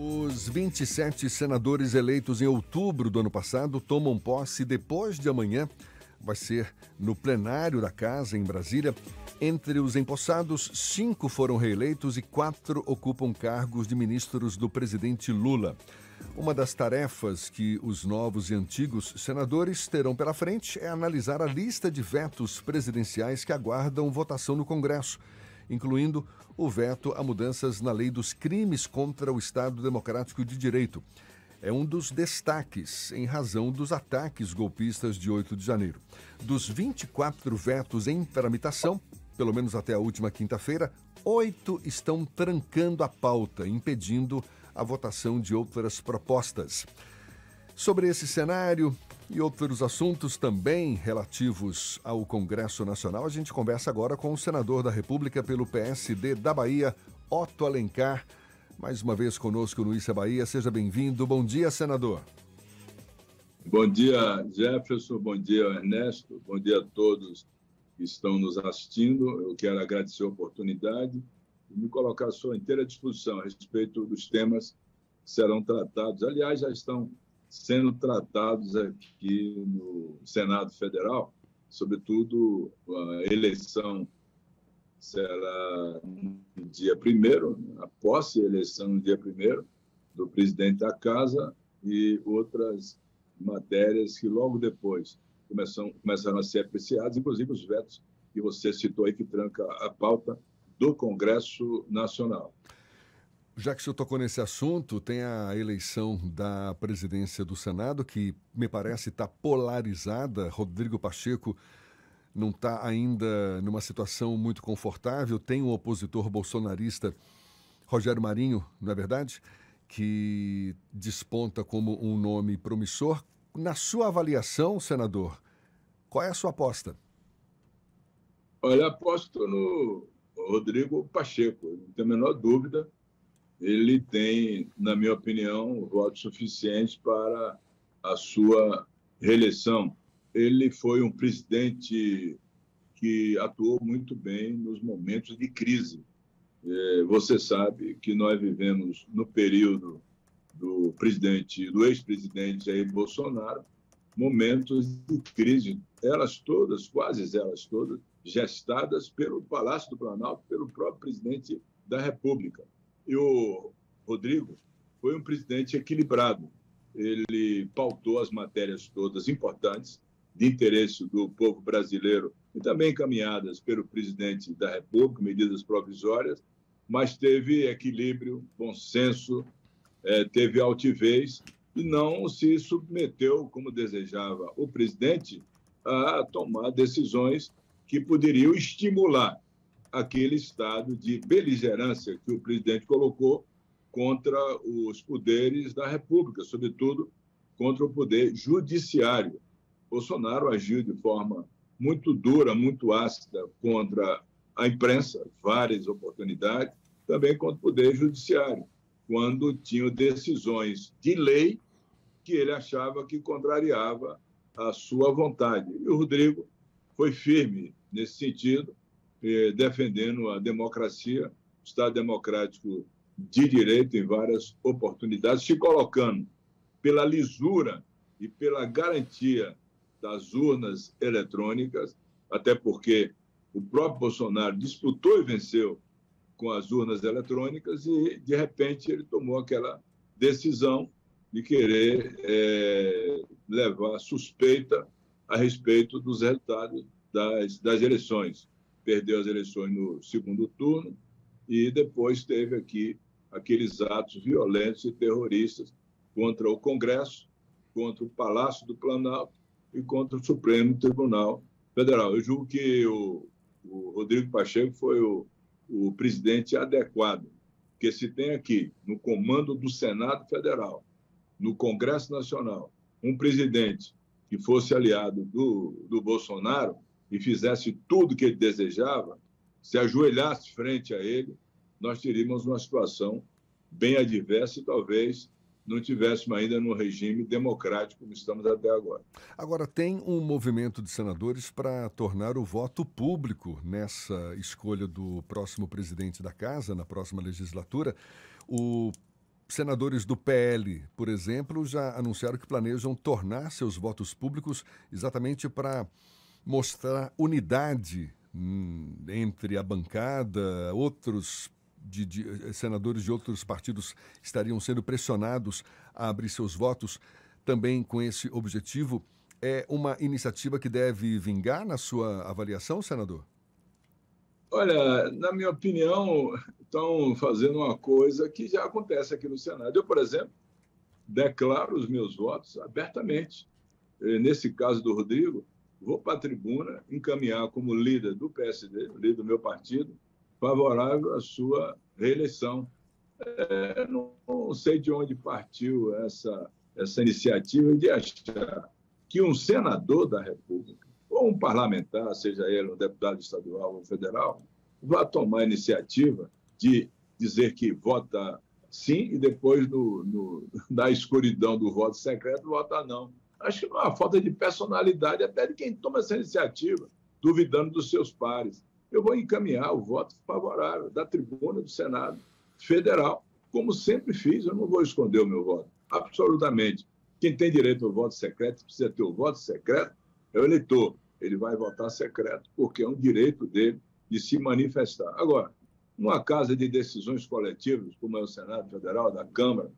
Os 27 senadores eleitos em outubro do ano passado tomam posse depois de amanhã. Vai ser no plenário da Casa, em Brasília. Entre os empossados, 5 foram reeleitos e 4 ocupam cargos de ministros do presidente Lula. Uma das tarefas que os novos e antigos senadores terão pela frente é analisar a lista de vetos presidenciais que aguardam votação no Congresso, incluindo o veto a mudanças na lei dos crimes contra o Estado Democrático de Direito. É um dos destaques em razão dos ataques golpistas de 8 de janeiro. Dos 24 vetos em tramitação, pelo menos até a última quinta-feira, 8 estão trancando a pauta, impedindo a votação de outras propostas. Sobre esse cenário e outros assuntos também relativos ao Congresso Nacional, a gente conversa agora com o senador da República pelo PSD da Bahia, Otto Alencar. Mais uma vez conosco no Issa Bahia. Seja bem-vindo. Bom dia, senador. Bom dia, Jefferson. Bom dia, Ernesto. Bom dia a todos que estão nos assistindo. Eu quero agradecer a oportunidade e me colocar à sua inteira disposição a respeito dos temas que serão tratados. Aliás, já estão sendo tratados aqui no Senado Federal, sobretudo a eleição será no dia 1º, a posse e eleição no dia 1º do presidente da Casa e outras matérias que logo depois começaram a ser apreciadas, inclusive os vetos que você citou aí, que tranca a pauta do Congresso Nacional. Já que o senhor tocou nesse assunto, tem a eleição da presidência do Senado, que me parece estar polarizada. Rodrigo Pacheco não está ainda numa situação muito confortável. Tem um opositor bolsonarista, Rogério Marinho, não é verdade? Que desponta como um nome promissor. Na sua avaliação, senador, qual é a sua aposta? Olha, aposto no Rodrigo Pacheco, não tenho a menor dúvida. Ele tem, na minha opinião, votos suficientes para a sua reeleição. Ele foi um presidente que atuou muito bem nos momentos de crise. Você sabe que nós vivemos no período do ex-presidente Jair Bolsonaro, momentos de crise, quase elas todas, gestadas pelo Palácio do Planalto, pelo próprio presidente da República. E o Rodrigo foi um presidente equilibrado. Ele pautou as matérias todas importantes, de interesse do povo brasileiro, e também encaminhadas pelo presidente da República, medidas provisórias, mas teve equilíbrio, bom senso, teve altivez e não se submeteu, como desejava o presidente, a tomar decisões que poderiam estimular aquele estado de beligerância que o presidente colocou contra os poderes da República, sobretudo contra o poder judiciário. Bolsonaro agiu de forma muito dura, muito ácida contra a imprensa, várias oportunidades, também contra o poder judiciário, quando tinha decisões de lei que ele achava que contrariava a sua vontade. E o Rodrigo foi firme nesse sentido, defendendo a democracia, o Estado democrático de direito em várias oportunidades, se colocando pela lisura e pela garantia das urnas eletrônicas, até porque o próprio Bolsonaro disputou e venceu com as urnas eletrônicas e, de repente, ele tomou aquela decisão de querer levar suspeita a respeito dos resultados das eleições. Perdeu as eleições no segundo turno e depois teve aqui aqueles atos violentos e terroristas contra o Congresso, contra o Palácio do Planalto e contra o Supremo Tribunal Federal. Eu julgo que o Rodrigo Pacheco foi o presidente adequado, porque se tem aqui, no comando do Senado Federal, no Congresso Nacional, um presidente que fosse aliado do Bolsonaro e fizesse tudo o que ele desejava, se ajoelhasse frente a ele, nós teríamos uma situação bem adversa e talvez não tivéssemos ainda no regime democrático como estamos até agora. Agora, tem um movimento de senadores para tornar o voto público nessa escolha do próximo presidente da Casa, na próxima legislatura. O senadores do PL, por exemplo, já anunciaram que planejam tornar seus votos públicos exatamente para mostrar unidade entre a bancada. Outros senadores de outros partidos estariam sendo pressionados a abrir seus votos também com esse objetivo. É uma iniciativa que deve vingar na sua avaliação, senador? Olha, na minha opinião, estão fazendo uma coisa que já acontece aqui no Senado. Eu, por exemplo, declaro os meus votos abertamente. Nesse caso do Rodrigo, vou para a tribuna encaminhar como líder do PSD, líder do meu partido, favorável à sua reeleição. Não sei de onde partiu essa iniciativa de achar que um senador da República, ou um parlamentar, seja ele um deputado estadual ou federal, vai tomar a iniciativa de dizer que vota sim e depois, na escuridão do voto secreto, vota não. Acho que não é uma falta de personalidade até de quem toma essa iniciativa, duvidando dos seus pares. Eu vou encaminhar o voto favorável da tribuna do Senado Federal, como sempre fiz, eu não vou esconder o meu voto, absolutamente. Quem tem direito ao voto secreto, precisa ter o voto secreto, é o eleitor. Ele vai votar secreto, porque é um direito dele de se manifestar. Agora, numa casa de decisões coletivas, como é o Senado Federal, da Câmara,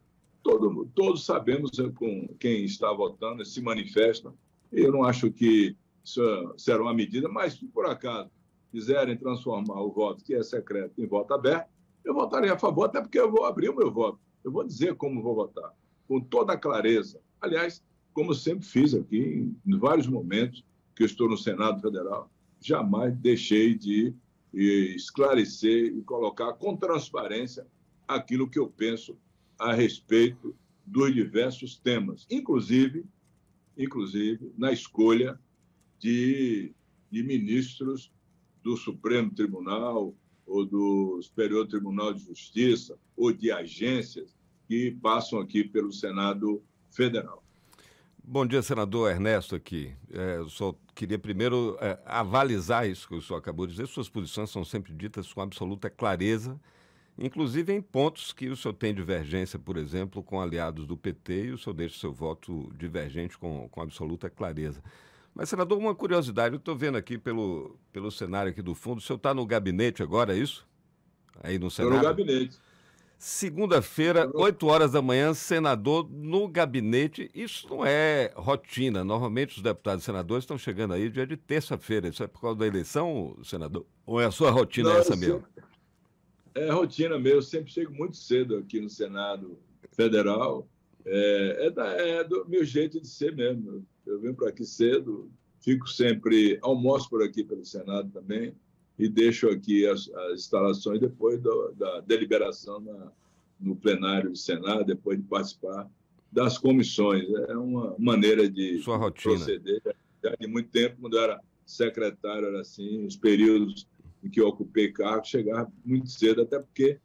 todos sabemos com quem está votando, se manifestam. Eu não acho que isso será uma medida, mas se por acaso quiserem transformar o voto, que é secreto, em voto aberto, eu votarei a favor, até porque eu vou abrir o meu voto. Eu vou dizer como vou votar, com toda a clareza. Aliás, como sempre fiz aqui, em vários momentos que eu estou no Senado Federal, jamais deixei de esclarecer e colocar com transparência aquilo que eu penso a respeito dos diversos temas, inclusive na escolha de ministros do Supremo Tribunal ou do Superior Tribunal de Justiça ou de agências que passam aqui pelo Senado Federal. Bom dia, senador Ernesto aqui. Eu só queria primeiro avalizar isso que o senhor acabou de dizer. Suas posições são sempre ditas com absoluta clareza, inclusive em pontos que o senhor tem divergência, por exemplo, com aliados do PT, e o senhor deixa seu voto divergente com absoluta clareza. Mas, senador, uma curiosidade, eu estou vendo aqui pelo cenário aqui do fundo, o senhor está no gabinete agora, é isso? Aí no Senado? Estou no gabinete. Segunda-feira, 8 horas da manhã, senador no gabinete. Isso não é rotina. Normalmente os deputados e senadores estão chegando aí dia de terça-feira. Isso é por causa da eleição, senador? Ou é a sua rotina essa mesmo? É rotina mesmo. Eu sempre chego muito cedo aqui no Senado Federal. É do meu jeito de ser mesmo. Eu venho para aqui cedo, fico sempre, almoço por aqui pelo Senado também, e deixo aqui as instalações depois da deliberação no plenário do Senado, depois de participar das comissões. É uma maneira de proceder. Já de muito tempo, quando eu era secretário, era assim, os períodos em que eu ocupei cargo, chegava muito cedo, até porque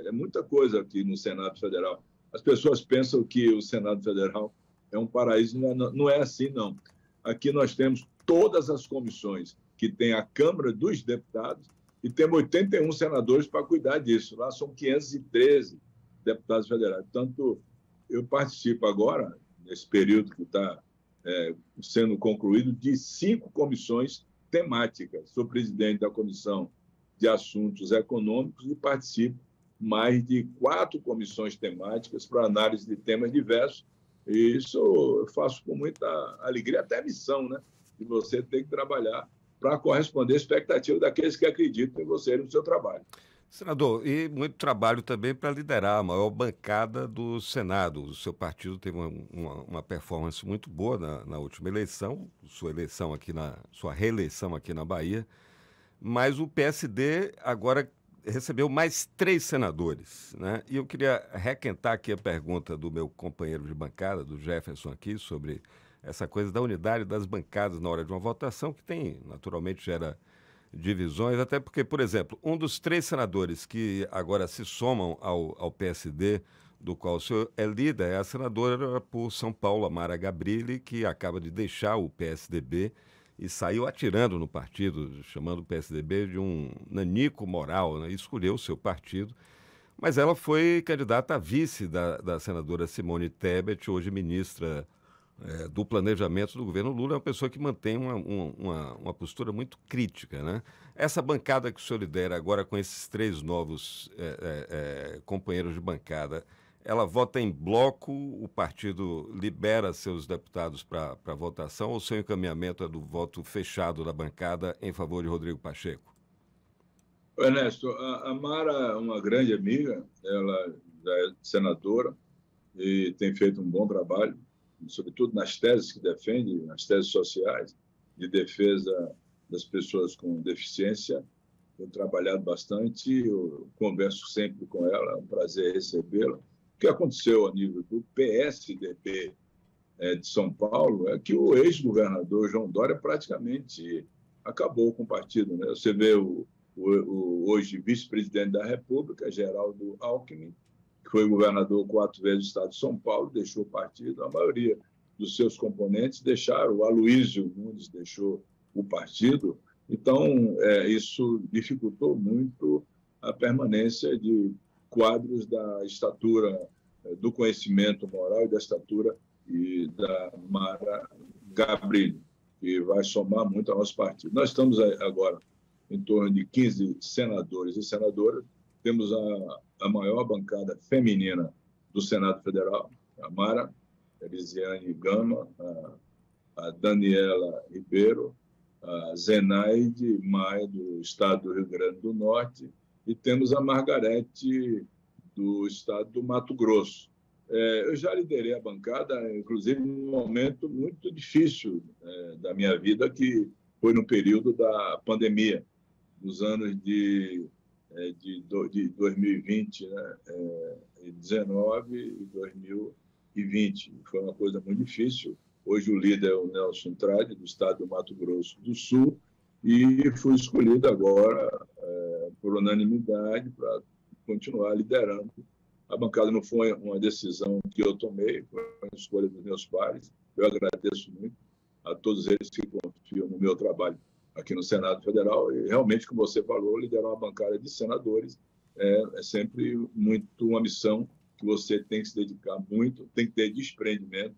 é muita coisa aqui no Senado Federal. As pessoas pensam que o Senado Federal é um paraíso, não é assim, não. Aqui nós temos todas as comissões que tem a Câmara dos Deputados e temos 81 senadores para cuidar disso. Lá são 513 deputados federais. Portanto, eu participo agora, nesse período que está sendo concluído, de 5 comissões temáticas. Sou presidente da Comissão de Assuntos Econômicos e participo mais de 4 comissões temáticas para análise de temas diversos. E isso eu faço com muita alegria, até missão, né? De você ter que trabalhar para corresponder à expectativa daqueles que acreditam em você e no seu trabalho. Senador, e muito trabalho também para liderar a maior bancada do Senado. O seu partido teve uma performance muito boa na última eleição, sua reeleição aqui na Bahia, mas o PSD agora recebeu mais 3 senadores, né? E eu queria requentar aqui a pergunta do meu companheiro de bancada, do Jefferson aqui, sobre essa coisa da unidade das bancadas na hora de uma votação, que naturalmente gera divisões, até porque, por exemplo, um dos 3 senadores que agora se somam ao PSD, do qual o senhor é líder, é a senadora por São Paulo, Amara Gabrilli, que acaba de deixar o PSDB e saiu atirando no partido, chamando o PSDB de um nanico moral, né? E escolheu o seu partido. Mas ela foi candidata a vice da senadora Simone Tebet, hoje ministra do Planejamento do governo Lula. É uma pessoa que mantém uma postura muito crítica, né? Essa bancada que o senhor lidera agora com esses 3 novos companheiros de bancada, ela vota em bloco, o partido libera seus deputados para votação, ou o seu encaminhamento é do voto fechado da bancada em favor de Rodrigo Pacheco? Ernesto, a Mara é uma grande amiga, ela já é senadora e tem feito um bom trabalho, sobretudo nas teses que defende, nas teses sociais, de defesa das pessoas com deficiência. Tenho trabalhado bastante, eu converso sempre com ela, é um prazer recebê-la. O que aconteceu a nível do PSDB de São Paulo é que o ex-governador João Dória praticamente acabou com o partido, né? Você vê o hoje vice-presidente da República, Geraldo Alckmin, que foi governador 4 vezes do estado de São Paulo, deixou o partido. A maioria dos seus componentes deixaram. O Aloysio Nunes deixou o partido. Então, isso dificultou muito a permanência de quadros da estatura do conhecimento moral e da estatura e da Mara Gabrilli, que vai somar muito ao nosso partido. Nós estamos agora em torno de 15 senadores e senadoras. Temos a maior bancada feminina do Senado Federal, a Mara, a Elisiane Gama, a Daniela Ribeiro, a Zenaide Maia, do estado do Rio Grande do Norte, e temos a Margarete, do estado do Mato Grosso. Eu já liderei a bancada, inclusive, num momento muito difícil da minha vida, que foi no período da pandemia, nos anos de 2020, né? 19 e 2020. Foi uma coisa muito difícil. Hoje o líder é o Nelson Trade, do estado do Mato Grosso do Sul, e fui escolhido agora por unanimidade para continuar liderando. A bancada não foi uma decisão que eu tomei, foi uma escolha dos meus pares. Eu agradeço muito a todos eles que confiam no meu trabalho aqui no Senado Federal. E realmente, como você falou, liderar uma bancada de senadores é sempre muito uma missão que você tem que se dedicar muito, tem que ter desprendimento,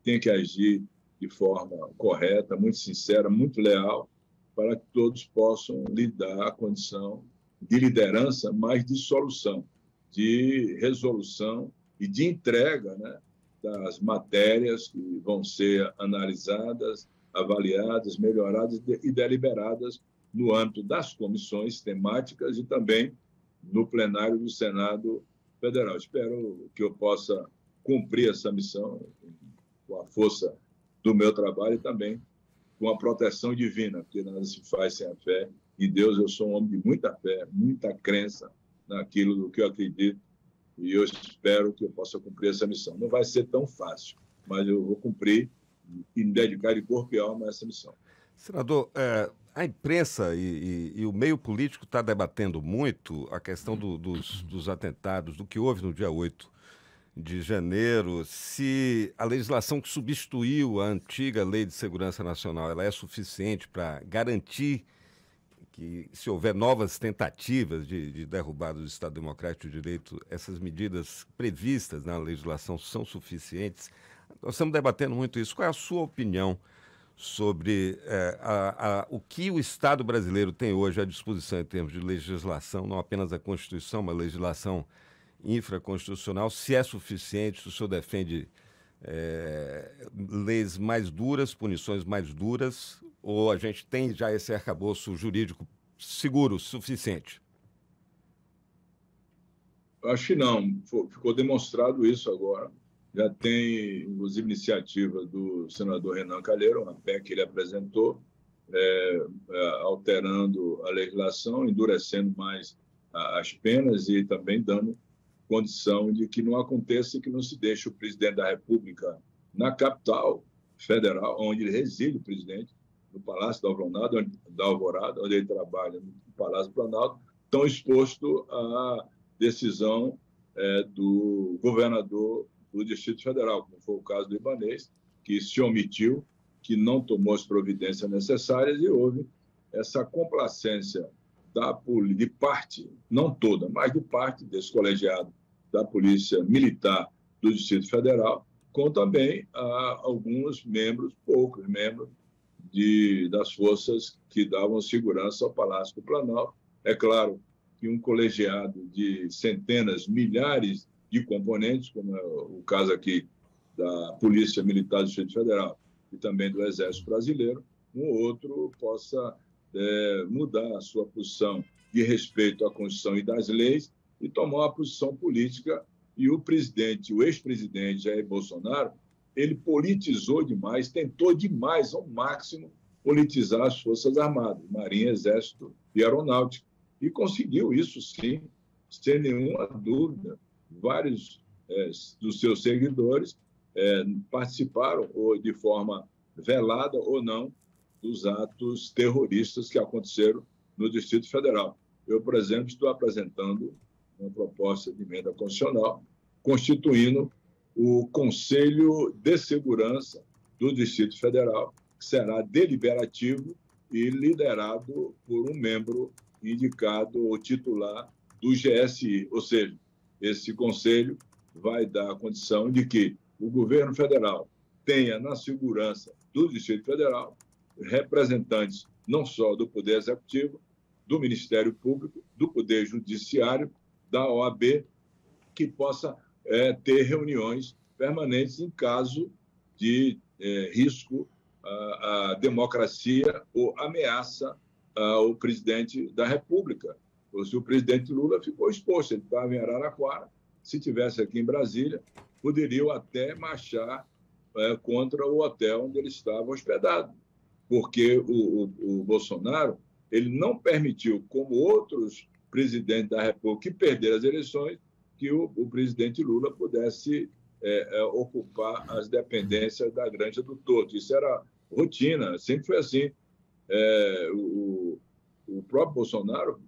tem que agir de forma correta, muito sincera, muito leal, para que todos possam lhe dar a condição de liderança, mas de solução, de resolução e de entrega, né, das matérias que vão ser analisadas, avaliadas, melhoradas e deliberadas no âmbito das comissões temáticas e também no plenário do Senado Federal. Espero que eu possa cumprir essa missão com a força do meu trabalho e também com a proteção divina, porque nada se faz sem a fé. Em Deus, eu sou um homem de muita fé, muita crença naquilo do que eu acredito, e eu espero que eu possa cumprir essa missão. Não vai ser tão fácil, mas eu vou cumprir e me dedicar de corpo e alma a essa missão. Senador, a imprensa e o meio político está debatendo muito a questão dos atentados, do que houve no dia 8 de janeiro, se a legislação que substituiu a antiga Lei de Segurança Nacional ela é suficiente para garantir que, se houver novas tentativas de derrubada do Estado Democrático de Direito, essas medidas previstas na legislação são suficientes. Nós estamos debatendo muito isso. Qual é a sua opinião sobre o que o Estado brasileiro tem hoje à disposição em termos de legislação, não apenas a Constituição, mas a legislação infraconstitucional, se é suficiente, se o senhor defende leis mais duras, punições mais duras, ou a gente tem já esse arcabouço jurídico seguro, suficiente? Acho que não. Ficou demonstrado isso agora. Já tem, inclusive, iniciativa do senador Renan Calheiro, uma PEC que ele apresentou, alterando a legislação, endurecendo mais as penas e também dando condição de que não aconteça e que não se deixe o presidente da República na capital federal, onde ele reside, o presidente, no Palácio da Alvorada, onde ele trabalha no Palácio do Planalto, tão exposto à decisão do governador do Distrito Federal, como foi o caso do Ibanez, que se omitiu, que não tomou as providências necessárias e houve essa complacência de parte, não toda, mas de parte desse colegiado da Polícia Militar do Distrito Federal, com também alguns membros, poucos membros, das forças que davam segurança ao Palácio do Planalto. É claro que um colegiado de centenas, milhares de componentes, como é o caso aqui da Polícia Militar do Distrito Federal e também do Exército Brasileiro, um ou outro possa mudar a sua posição de respeito à Constituição e das leis e tomar uma posição política. E o ex-presidente Jair Bolsonaro, ele politizou demais, tentou demais, ao máximo, politizar as Forças Armadas, Marinha, Exército e Aeronáutica. E conseguiu isso, sim, sem nenhuma dúvida. Vários dos seus seguidores participaram, ou de forma velada ou não, dos atos terroristas que aconteceram no Distrito Federal. Eu, por exemplo, estou apresentando uma proposta de emenda constitucional constituindo o Conselho de Segurança do Distrito Federal, que será deliberativo e liderado por um membro indicado ou titular do GSI. Ou seja, esse conselho vai dar a condição de que o governo federal tenha na segurança do Distrito Federal representantes não só do Poder Executivo, do Ministério Público, do Poder Judiciário, da OAB, que possa ter reuniões permanentes em caso de risco à democracia ou ameaça ao presidente da República. Ou se o presidente Lula ficou exposto, ele estava em Araraquara, se estivesse aqui em Brasília, poderiam até marchar contra o hotel onde ele estava hospedado, porque o Bolsonaro ele não permitiu, como outros presidentes da República que perderam as eleições, que o presidente Lula pudesse ocupar as dependências da Granja do Torto. Isso era rotina, sempre foi assim. O próprio Bolsonaro,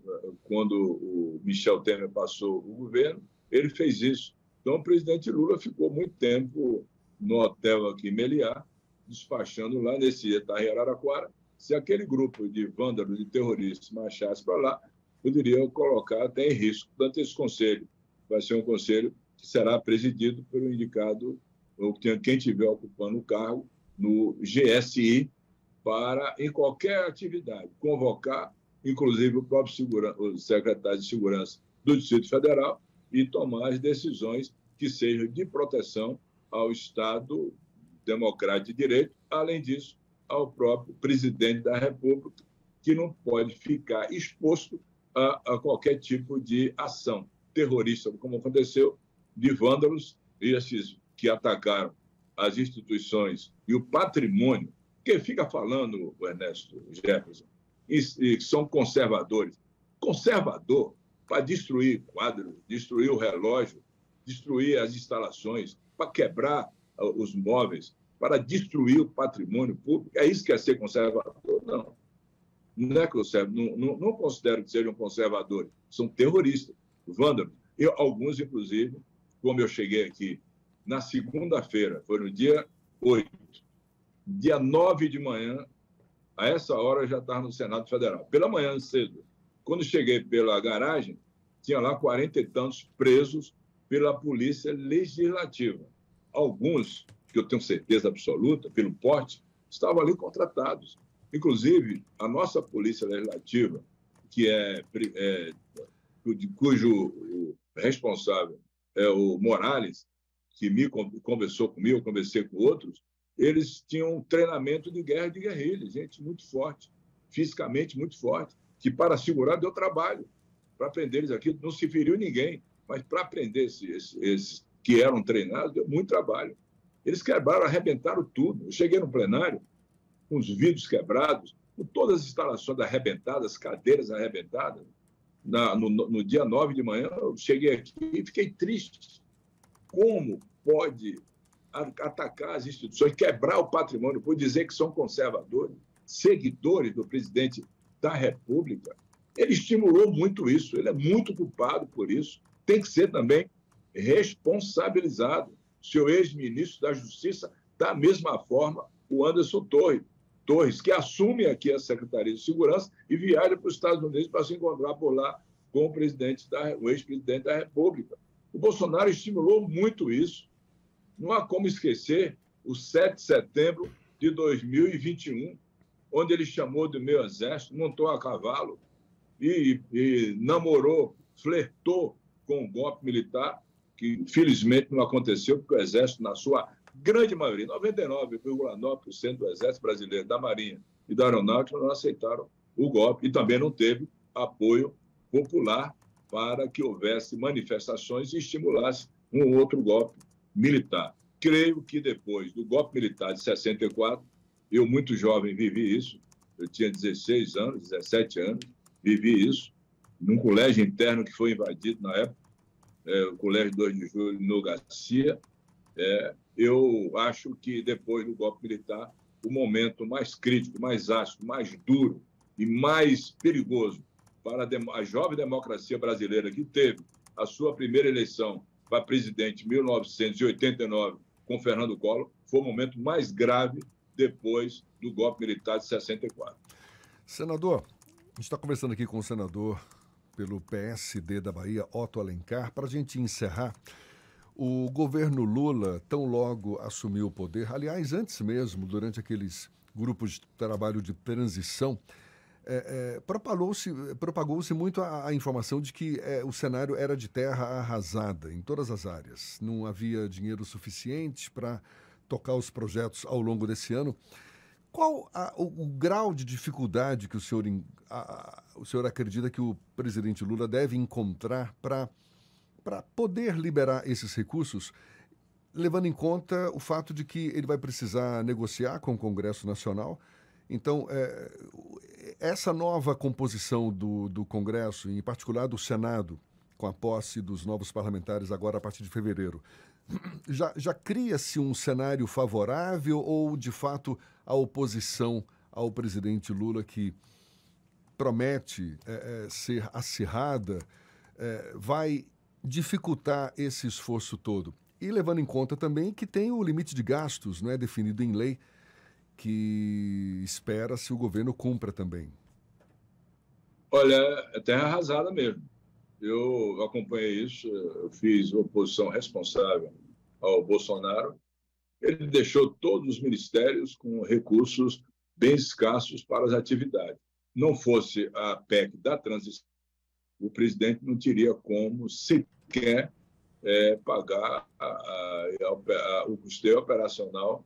quando o Michel Temer passou o governo, ele fez isso. Então, o presidente Lula ficou muito tempo no hotel aqui em Meliá, despachando lá nesse Itaí Araraquara. Se aquele grupo de vândalos e terroristas marchasse para lá, poderia colocar até em risco. Portanto, esse conselho vai ser um conselho que será presidido pelo indicado, ou quem estiver ocupando o cargo, no GSI, para, em qualquer atividade, convocar, inclusive, o secretário de Segurança do Distrito Federal e tomar as decisões que sejam de proteção ao Estado democrático de direito, além disso, ao próprio presidente da República, que não pode ficar exposto a qualquer tipo de ação terrorista, como aconteceu de vândalos, esses que atacaram as instituições e o patrimônio, que fica falando, o Ernesto Jefferson, e são conservadores. Conservador para destruir quadros, destruir o relógio, destruir as instalações, para quebrar os móveis, para destruir o patrimônio público. É isso que é ser conservador? Não. Não é que não considero que sejam conservadores. São terroristas, vândalos. E alguns, inclusive, como eu cheguei aqui na segunda-feira, foi no dia 8, dia 9 de manhã, a essa hora eu já estava no Senado Federal. Pela manhã, cedo. Quando cheguei pela garagem, tinha lá 40 e tantos presos pela Polícia Legislativa. Alguns, que eu tenho certeza absoluta, pelo porte, estavam ali contratados. Inclusive, a nossa Polícia Legislativa, que cujo responsável é o Morales, que conversou comigo, eu conversei com outros, eles tinham um treinamento de guerra de guerrilha, gente muito forte, fisicamente muito forte, que para segurar deu trabalho. Para prender eles aqui, não se feriu ninguém, mas para prender esses que eram treinados, deu muito trabalho. Eles quebraram, arrebentaram tudo. Eu cheguei no plenário com os vidros quebrados, com todas as instalações arrebentadas, cadeiras arrebentadas. No dia 9 de manhã, eu cheguei aqui e fiquei triste. Como pode atacar as instituições, quebrar o patrimônio, por dizer que são conservadores, seguidores do presidente da República? Ele estimulou muito isso, ele é muito culpado por isso. Tem que ser também responsabilizado. Seu ex-ministro da Justiça, da mesma forma, o Anderson Torres. Torres, que assume aqui a Secretaria de Segurança e viaja para os Estados Unidos para se encontrar por lá com o ex-presidente da República. O Bolsonaro estimulou muito isso. Não há como esquecer o 7 de setembro de 2021, onde ele chamou do meu exército, montou a cavalo e namorou, flertou com o golpe militar, que infelizmente não aconteceu, porque o exército, na sua grande maioria, 99,9% do exército brasileiro, da Marinha e da Aeronáutica, não aceitaram o golpe e também não teve apoio popular para que houvesse manifestações e estimulasse um outro golpe militar. Creio que depois do golpe militar de 64, eu, muito jovem, vivi isso. Eu tinha 16 anos, 17 anos, vivi isso, num colégio interno que foi invadido na época, o Colégio 2 de Julho, no Garcia. Eu acho que depois do golpe militar, o momento mais crítico, mais ácido, mais duro e mais perigoso para a jovem democracia brasileira, que teve a sua primeira eleição para presidente em 1989 com Fernando Collor, foi o momento mais grave depois do golpe militar de 64. Senador, a gente está conversando aqui com o senador pelo PSD da Bahia, Otto Alencar. Para a gente encerrar, o governo Lula, tão logo assumiu o poder, aliás, antes mesmo, durante aqueles grupos de trabalho de transição, propagou-se muito a informação de que o cenário era de terra arrasada em todas as áreas. Não havia dinheiro suficiente para tocar os projetos ao longo desse ano. Qual o grau de dificuldade que o senhor acredita que o presidente Lula deve encontrar para poder liberar esses recursos, levando em conta o fato de que ele vai precisar negociar com o Congresso Nacional? Então, essa nova composição do Congresso, em particular do Senado, com a posse dos novos parlamentares agora a partir de fevereiro, já cria-se um cenário favorável ou, de fato, a oposição ao presidente Lula, que promete ser acirrada, vai dificultar esse esforço todo? E levando em conta também que tem o limite de gastos, não é, definido em lei, que espera-se o governo cumpra também. Olha, é terra arrasada mesmo. Eu acompanhei isso, eu fiz oposição responsável ao Bolsonaro. Ele deixou todos os ministérios com recursos bem escassos para as atividades. Não fosse a PEC da transição, o presidente não teria como sequer pagar o custeio operacional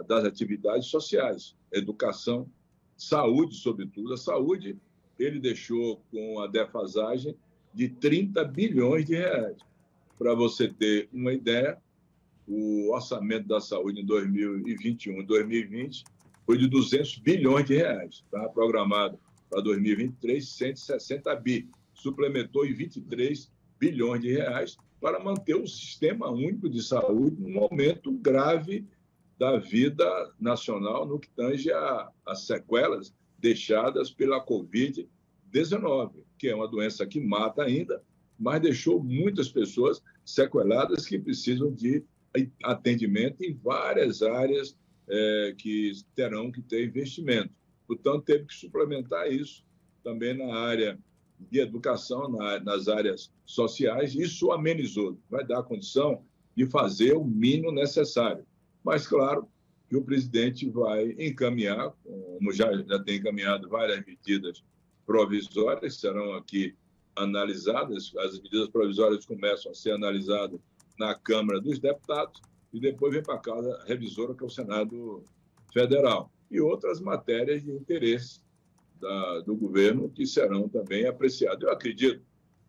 das atividades sociais, educação, saúde, sobretudo. A saúde, ele deixou com a defasagem de 30 bilhões de reais. Para você ter uma ideia, o orçamento da saúde em 2021 e 2020 foi de 200 bilhões de reais. Estava programado para 2023, 160 bi. Suplementou em 23 bilhões de reais para manter o sistema único de saúde num momento grave da vida nacional no que tange às sequelas deixadas pela Covid-19, que é uma doença que mata ainda, mas deixou muitas pessoas sequeladas que precisam de atendimento em várias áreas que terão que ter investimento. Portanto, teve que suplementar isso também na área de educação, nas áreas sociais. Isso amenizou, vai dar condição de fazer o mínimo necessário. Mas, claro, que o presidente vai encaminhar, como já tem encaminhado várias medidas provisórias, que serão aqui analisadas. As medidas provisórias começam a ser analisadas na Câmara dos Deputados e depois vem para a Casa Revisora, que é o Senado Federal. E outras matérias de interesse do governo que serão também apreciadas. Eu acredito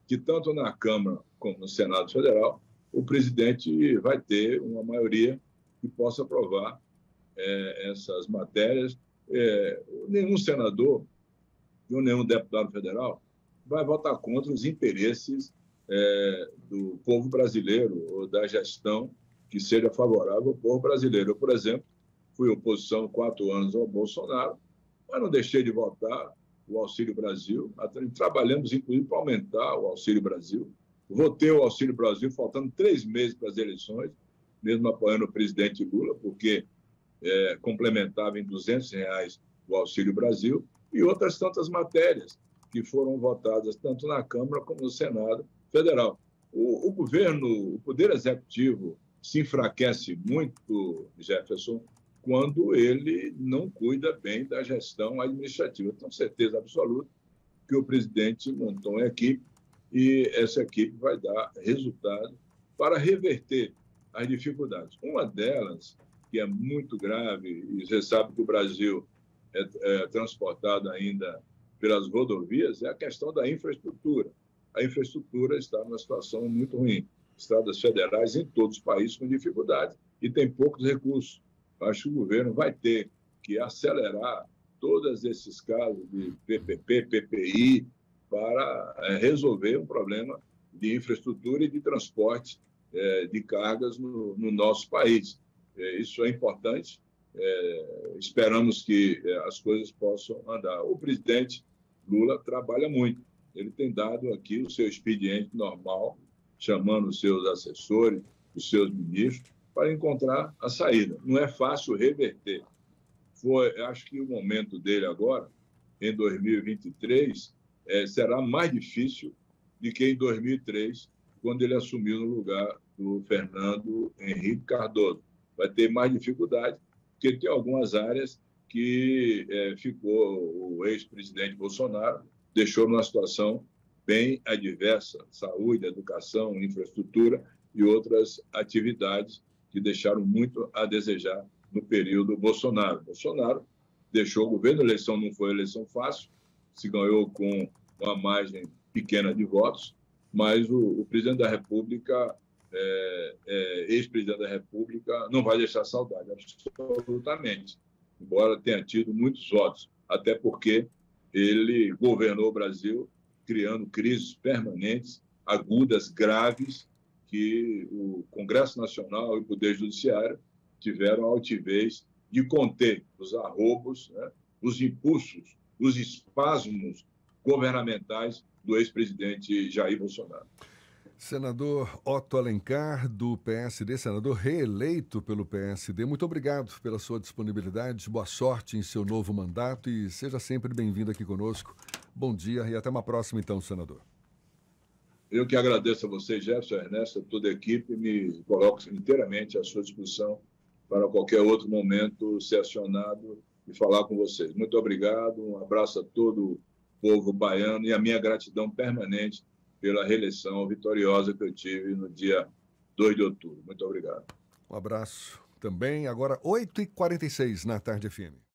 que tanto na Câmara como no Senado Federal, o presidente vai ter uma maioria que possa aprovar essas matérias. Nenhum senador ou nenhum deputado federal vai votar contra os interesses do povo brasileiro ou da gestão que seja favorável ao povo brasileiro. Eu, por exemplo, fui oposição 4 anos ao Bolsonaro, mas não deixei de votar o Auxílio Brasil. Trabalhamos, inclusive, para aumentar o Auxílio Brasil. Votei o Auxílio Brasil faltando 3 meses para as eleições, mesmo apoiando o presidente Lula, porque complementava em R$ 200 o Auxílio Brasil, e outras tantas matérias que foram votadas tanto na Câmara como no Senado Federal. O governo, o Poder Executivo se enfraquece muito, Jefferson, quando ele não cuida bem da gestão administrativa. Eu tenho certeza absoluta que o presidente montou uma equipe e essa equipe vai dar resultado para reverter as dificuldades. Uma delas, que é muito grave, e você sabe que o Brasil é transportado ainda pelas rodovias, é a questão da infraestrutura. A infraestrutura está numa situação muito ruim. Estradas federais em todos os países com dificuldade e tem poucos recursos. Acho que o governo vai ter que acelerar todos esses casos de PPP, PPI, para resolver um problema de infraestrutura e de transporte de cargas no nosso país. Isso é importante. Esperamos que as coisas possam andar. O presidente Lula trabalha muito. Ele tem dado aqui o seu expediente normal, chamando os seus assessores, os seus ministros, para encontrar a saída. Não é fácil reverter. Acho que o momento dele agora, em 2023, será mais difícil do que em 2003, quando ele assumiu no lugar do Fernando Henrique Cardoso. Vai ter mais dificuldade, porque tem algumas áreas que ficou o ex-presidente Bolsonaro, deixou numa situação bem adversa, saúde, educação, infraestrutura e outras atividades que deixaram muito a desejar no período Bolsonaro. Bolsonaro deixou o governo, a eleição não foi eleição fácil, se ganhou com uma margem pequena de votos, mas o presidente da República, ex-presidente da República, não vai deixar saudade, absolutamente, embora tenha tido muitos votos, até porque ele governou o Brasil criando crises permanentes, agudas, graves, que o Congresso Nacional e o Poder Judiciário tiveram a altivez de conter os arroubos, né, os impulsos, os espasmos governamentais do ex-presidente Jair Bolsonaro. Senador Otto Alencar, do PSD, senador reeleito pelo PSD, muito obrigado pela sua disponibilidade, boa sorte em seu novo mandato e seja sempre bem-vindo aqui conosco. Bom dia e até uma próxima, então, senador. Eu que agradeço a você, Jefferson, Ernesto, a toda a equipe, me coloco inteiramente à sua disposição para qualquer outro momento ser acionado e falar com vocês. Muito obrigado, um abraço a todo o povo baiano e a minha gratidão permanente pela reeleição vitoriosa que eu tive no dia 2 de outubro. Muito obrigado. Um abraço também. Agora, 8h46 na Tarde FM.